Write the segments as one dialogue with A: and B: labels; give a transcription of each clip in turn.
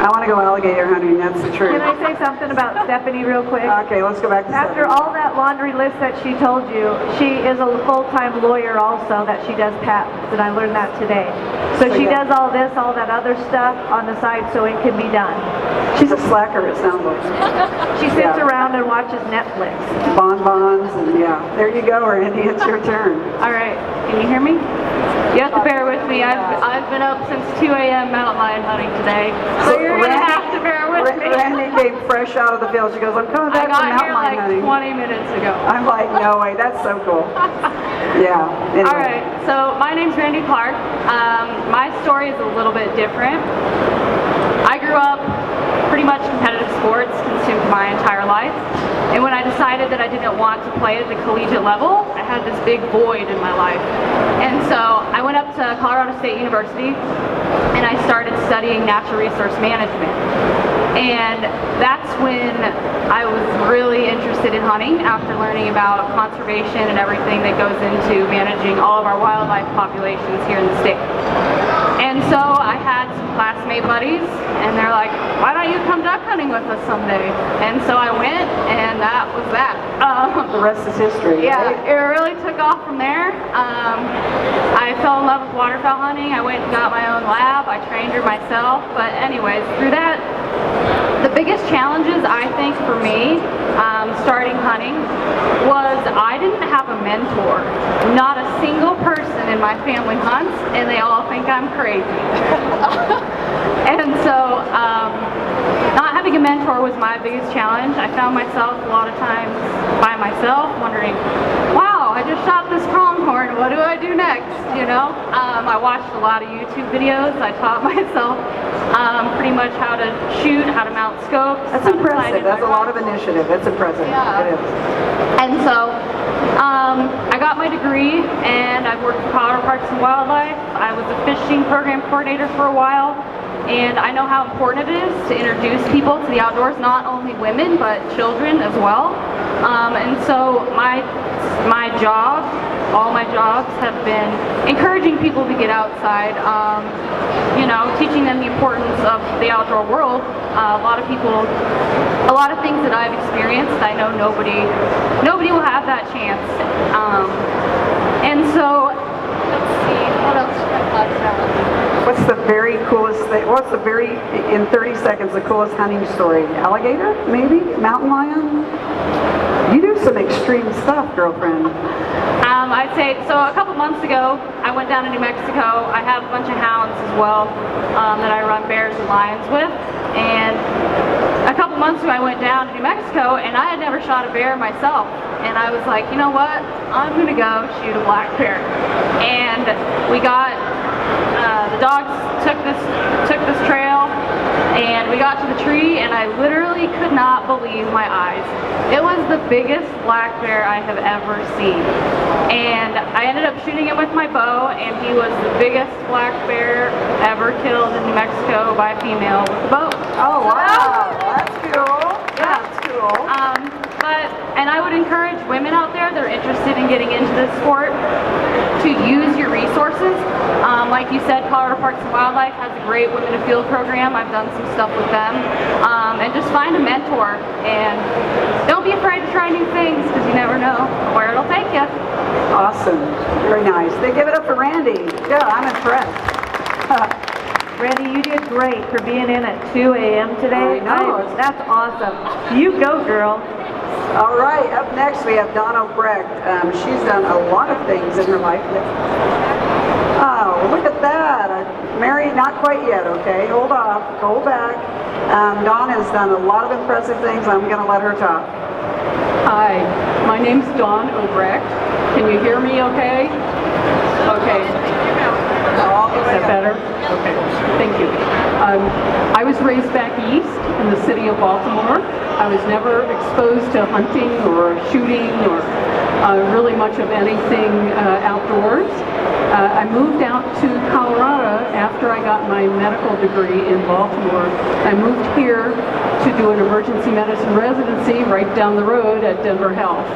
A: I want to go alligator hunting, that's the truth.
B: Can I say something about Stephanie real quick?
A: Okay, let's go back to
B: After
A: Stephanie.
B: all that laundry list that she told you, she is a full-time lawyer also that she does patents, and I learned that today. So she does all this, all that other stuff on the side so it can be done.
A: She's a slacker, it sounds like.
B: She sits around and watches Netflix.
A: Bonbons, and yeah. There you go, Randy, it's your turn.
C: All right, can you hear me? You have to bear with me. I've been up since 2 a.m. mountain lion hunting today, so you're going to have to bear with me.
A: Randy came fresh out of the field. She goes, I'm coming back from mountain lion hunting.
C: I got here like 20 minutes ago.
A: I'm like, no way, that's so cool. Yeah. Anyway.
C: All right, so my name's Randi Clark. My story is a little bit different. I grew up pretty much competitive sports, consumed my entire life. And when I decided that I didn't want to play at the collegiate level, I had this big void in my life. And so I went up to Colorado State University and I started studying natural resource management. And that's when I was really interested in hunting after learning about conservation and everything that goes into managing all of our wildlife populations here in the state. And so I had some classmate buddies, and they're like, why don't you come duck hunting with us someday? And so I went, and that was that.
A: The rest is history.
C: Yeah,
A: right?
C: it really took off from there. I fell in love with waterfowl hunting. I went and got my own lab. I trained her myself. But anyways, through that, the biggest challenges I think for me starting hunting was I didn't have a mentor. Not a single person in my family hunts, and they all think I'm crazy. And so not having a mentor was my biggest challenge. I found myself a lot of times by myself wondering, wow, I just shot this pronghorn, what do I do next? You know, I watched a lot of YouTube videos. I taught myself pretty much how to shoot, how to mount scopes.
A: That's impressive. That's a lot of initiative. That's impressive.
C: Yeah.
A: It is.
C: And so I got my degree and I've worked for Colorado Parks and Wildlife. I was a fishing program coordinator for a while. And I know how important it is to introduce people to the outdoors, not only women, but children as well. And so my job, all my jobs have been encouraging people to get outside, you know, teaching them the importance of the outdoor world. A lot of things that I've experienced, I know nobody will have that chance. And so, let's see, what else should I talk about?
A: What's the very coolest thing? What's the very, in 30 seconds, the coolest hunting story? Alligator, maybe? Mountain lion? You do some extreme stuff, girlfriend.
C: I'd say, so a couple months ago, I went down to New Mexico. I have a bunch of hounds as well that I run bears and lions with. And a couple months ago, I went down to New Mexico, and I had never shot a bear myself. And I was like, you know what? I'm going to go shoot a black bear. And we got, the dogs took this trail, and we got to the tree, and I literally could not believe my eyes. It was the biggest black bear I have ever seen. And I ended up shooting it with my bow, and he was the biggest black bear ever killed in New Mexico by a female with a bow.
A: Oh, wow. That's cool.
C: Yeah.
A: That's cool.
C: And I would encourage women out there that are interested in getting into this sport to use your resources. Like you said, Colorado Parks and Wildlife has a great Women to Field program. I've done some stuff with them. And just find a mentor. And don't be afraid to try new things, because you never know where it'll take you.
A: Awesome. Very nice. They give it up for Randy. Yeah, I'm impressed.
B: Randy, you did great for being in at 2 a.m. today.
A: I know.
B: That's awesome. You go, girl.
A: All right, up next we have Dawn Obrecht. She's done a lot of things in her life. Oh, look at that. Married, not quite yet, okay? Hold off, hold back. Dawn has done a lot of impressive things. I'm going to let her talk.
D: Hi, my name's Dawn Obrecht. Can you hear me okay? Okay. Is that better? Okay, thank you. I was raised back east in the city of Baltimore. I was never exposed to hunting or shooting or really much of anything outdoors. I moved out to Colorado after I got my medical degree in Baltimore. I moved here to do an emergency medicine residency right down the road at Denver Health.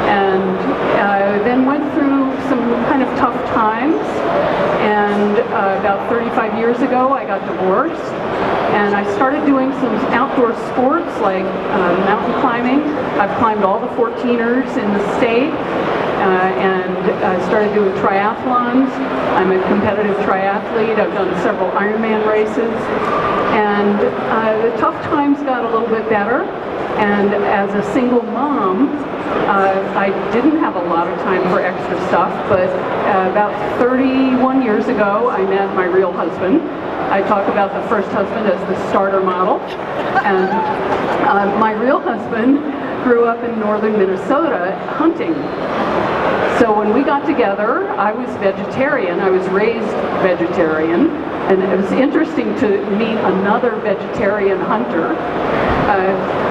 D: And then went through some kind of tough times, and about 35 years ago I got divorced, and I started doing some outdoor sports like mountain climbing. I've climbed all the 14ers in the state, and I started doing triathlons. I'm a competitive triathlete. I've done several Ironman races, and the tough times got a little bit better. And as a single mom, I didn't have a lot of time for extra stuff, but about 31 years ago, I met my real husband. I talk about the first husband as the starter model. And my real husband grew up in northern Minnesota hunting. So when we got together, I was vegetarian. I was raised vegetarian. And it was interesting to meet another vegetarian hunter.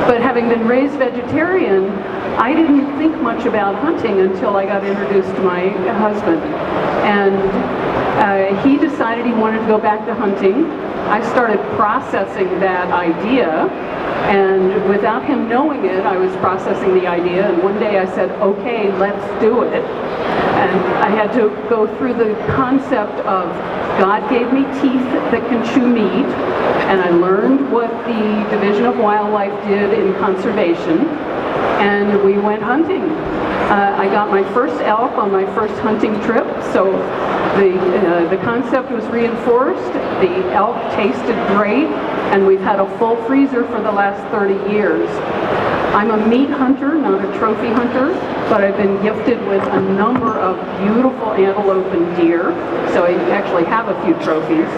D: But having been raised vegetarian, I didn't think much about hunting until I got introduced to my husband. And he decided he wanted to go back to hunting. I started processing that idea, and without him knowing it, I was processing the idea, and one day I said, okay, let's do it. And I had to go through the concept of God gave me teeth that can chew meat, and I learned what the Division of Wildlife did in conservation, and we went hunting. I got my first elk on my first hunting trip, so the concept was reinforced. The elk tasted great, and we've had a full freezer for the last 30 years. I'm a meat hunter, not a trophy hunter, but I've been gifted with a number of beautiful antelope and deer, so I actually have a few trophies.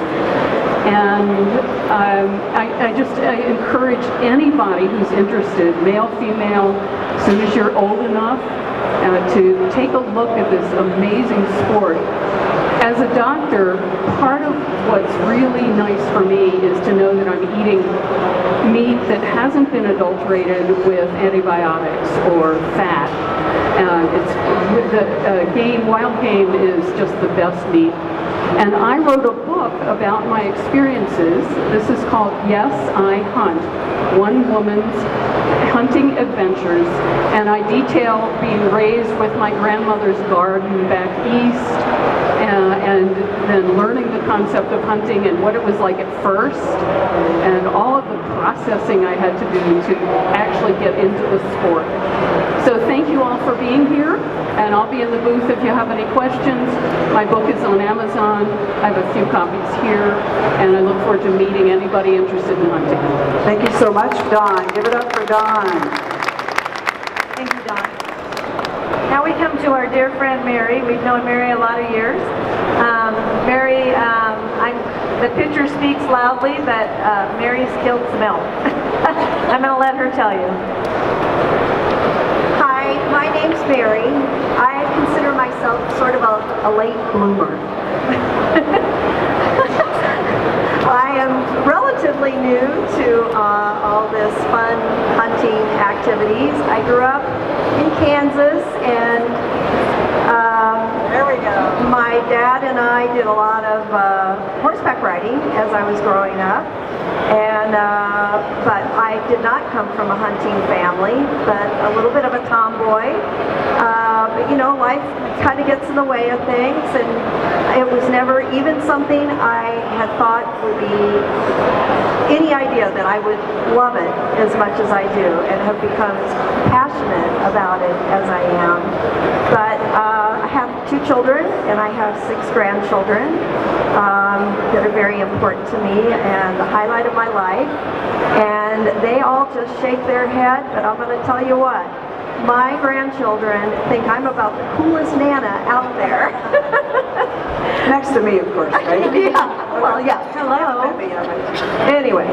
D: And I encourage anybody who's interested, male, female, as soon as you're old enough, to take a look at this amazing sport. As a doctor, part of what's really nice for me is to know that I'm eating meat that hasn't been adulterated with antibiotics or fat. Wild game is just the best meat. And I wrote a book about my experiences. This is called Yes, I Hunt, One Woman's Hunting Adventures. And I detail being raised with my grandmother's garden back east, and then learning the concept of hunting and what it was like at first, and all of the processing I had to do to actually get into the sport. So thank you all for being here, and I'll be in the booth if you have any questions. My book is on Amazon. I have a few copies here, and I look forward to meeting anybody interested in hunting.
A: Thank you so much, Dawn. Give it up for Dawn.
B: Thank you, Dawn. Now we come to our dear friend Mary. We've known Mary a lot of years. Mary, the picture speaks loudly, but Mary's killed some elk. I'm going to let her tell you.
E: Hi, my name's Mary. I consider myself sort of a late bloomer. I am relatively new to all this fun hunting activities. I grew up in Kansas, and there we go. My dad and I did a lot of horseback riding as I was growing up, and but I did not come from a hunting family, but a little bit of a tomboy. But you know, life kind of gets in the way of things, and it was never even something I had thought would be any idea that I would love it as much as I do, and have become as passionate about it as I am. But I have 2 children, and I have 6 grandchildren that are very important to me and the highlight of my life. And they all just shake their head, but I'm going to tell you what. My grandchildren think I'm about the coolest Nana out there.
A: Next to me, of course, right?
E: Yeah, well, yeah, hello. Anyway,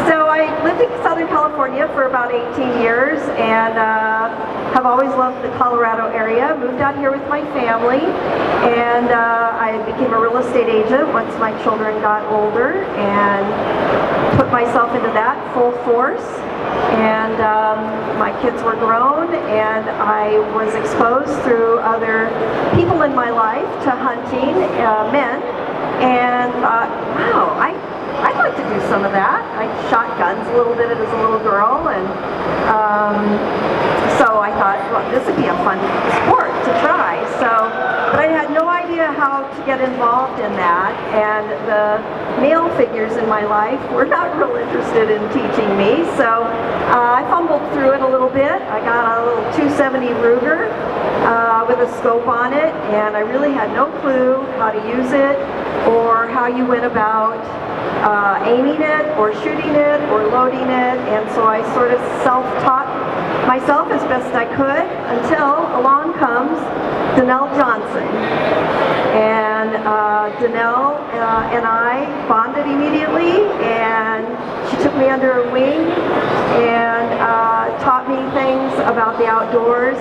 E: so I lived in Southern California for about 18 years, and have always loved the Colorado area. Moved out here with my family, and I became a real estate agent once my children got older, and put myself into that full force. And my kids were grown, and I was exposed through other people in my life to hunting, men, and thought, wow, I'd like to do some of that. I shot guns a little bit as a little girl, and so I thought, well, this would be a fun sport to try. But I had no idea how to get involved in that, and the male figures in my life were not real interested in teaching me, so I fumbled through it a little bit. I got a little 270 Ruger with a scope on it, and I really had no clue how to use it or how you went about aiming it or shooting it or loading it, and so I sort of self-taught myself as best I could until along comes Danelle Johnson. And Danelle and I bonded immediately, and she took me under her wing and taught me things about the outdoors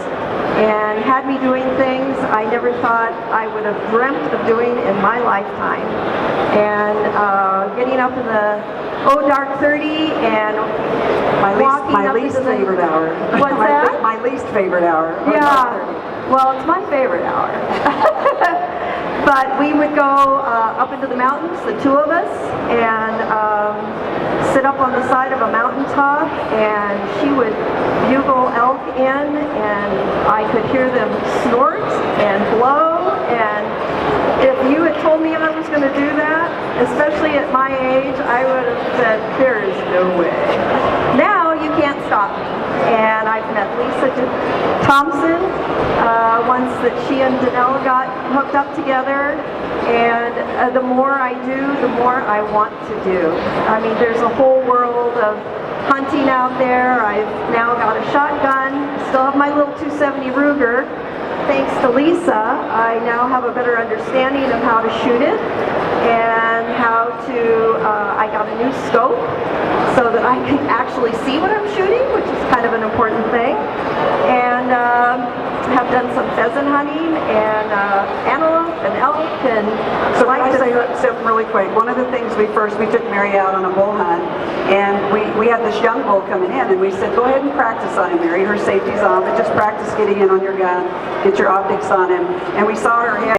E: and had me doing things I never thought I would have dreamt of doing in my lifetime. And getting up in the dark 30 and walking
A: My
E: up
A: least
E: into the,
A: favorite hour.
E: What's that?
A: My least favorite hour.
E: Yeah, well, it's my favorite hour. But we would go up into the mountains, the two of us, and sit up on the side of a mountaintop, and she would bugle elk in, and I could hear them snort and blow, and if you had told me I was going to do that, especially at my age, I would have said, there is no way. Now you can't stop me. And I've met Lisa Thompson once that she and Danelle got hooked up together. And the more I do, the more I want to do. I mean, there's a whole world of hunting out there. I've now got a shotgun. Still have my little 270 Ruger. Thanks to Lisa, I now have a better understanding of how to shoot it and how to, I got a new scope so that I can actually see what I'm shooting, which is kind of an important thing. And have done some pheasant hunting and antelope and elk and
A: So can I say something really quick? One of the things we took Mary out on a bull hunt, and we had this young bull coming in, and we said, go ahead and practice on him, Mary. Her safety's on, but just practice getting in on your gun, get your optics on him. And we saw her head